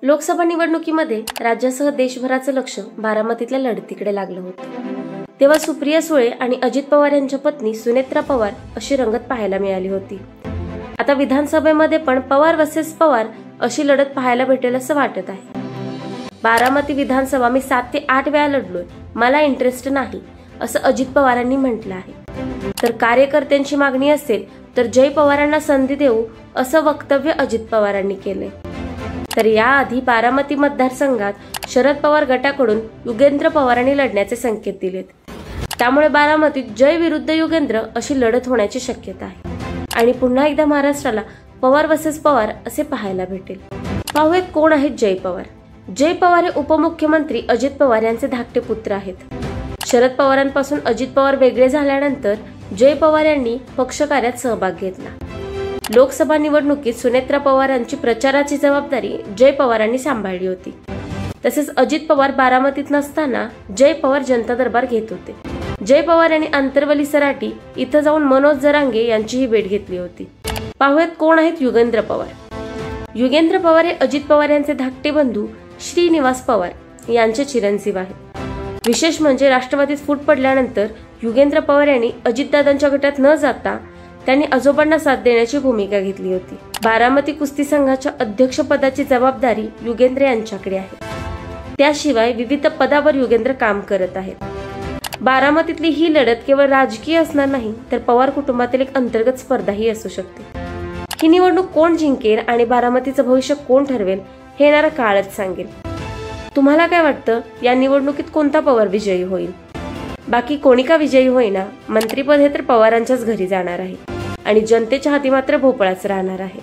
लोकसभा निवडणुकीमध्ये राज्यासह देशभराचं लक्ष बारामतीतल्या लढतीकडे लागलं होतं। तेव्हा सुप्रिया सुळे आणि अजित पवार यांच्या पत्नी सुनेत्रा पवार अशी रंगत पाहायला मिळाली होती। आता विधानसभेमध्ये पण पवार वर्सेस पवार अशी लढत पाहायला भेटेल असं वाटत आहे। बारामती विधानसभा मी 7 ते 8 वेळा लढलोय, मला इंटरेस्ट नाही असं अजित पवारांनी म्हटलं आहे। तर कार्यकर्त्यांची मागणी असेल तर जय पवारांना संधी देऊ असं वक्तव्य अजित पवारांनी केले। तर याआधी बारामती मतदारसंघात शरद पवार गटाकडून युगेंद्र पवारांनी लढण्याचे संकेत दिलेत। त्यामुळे बारामतीत जय विरुद्ध युगेंद्र अशी लढत होण्याची शक्यता आहे आणि पुन्हा एकदा महाराष्ट्राला पवार वर्सेस पवार असे पाहायला भेटेल। पाहूयात कोण आहेत जय पवार। जय पवार हे उपमुख्यमंत्री अजित पवार यांचे धाकटे पुत्र आहेत। शरद पवारांपासून अजित पवार वेगळे झाल्यानंतर जय पवार यांनी पक्षकार्यात सहभाग घेतला। लोकसभा निवडणुकीत सुनेत्रा पवारांची प्रचाराची जबाबदारी जय पवारांनी सांभाळली होती। तसेच अजित पवार बारामतीत नसताना जय पवार जनता दरबार घेत होते। जय पवार यांनी आंतरवली सराटी इथं जाऊन मनोज जरांगे यांचीही भेट घेतली होती। पाहूयात कोण आहेत युगेंद्र पवार। युगेंद्र पवार हे अजित पवार यांचे धाकटे बंधू श्रीनिवास पवार यांचे चिरंजीव आहेत। विशेष म्हणजे राष्ट्रवादीत फूट पडल्यानंतर युगेंद्र पवार यांनी अजितदादांच्या गटात न जाता त्यांनी आजोबांना साथ देण्याची भूमिका घेतली होती। बारामती कुस्ती संघाच्या अध्यक्षपदाची जबाबदारी युगेंद्र यांच्याकडे आहे। त्याशिवाय विविध पदावर युगेंद्र काम करत आहेत। बारामतीतली ही लढत केवळ राजकीय असणार नाही तर पवार कुटुंबातील एक अंतर्गत स्पर्धाही असू शकते। ही निवडणूक कोण जिंकेल आणि बारामतीचं भविष्य कोण ठरवेल हे येणारा काळच सांगेल। तुम्हाला काय वाटतं, या निवडणुकीत कोणता पवार विजयी होईल? बाकी कोणी का विजयी होईना, मंत्रीपद हे तर पवारांच्याच घरी जाणार आहे आणि जनतेच्या हाती मात्र भोपळाच राहणार आहे।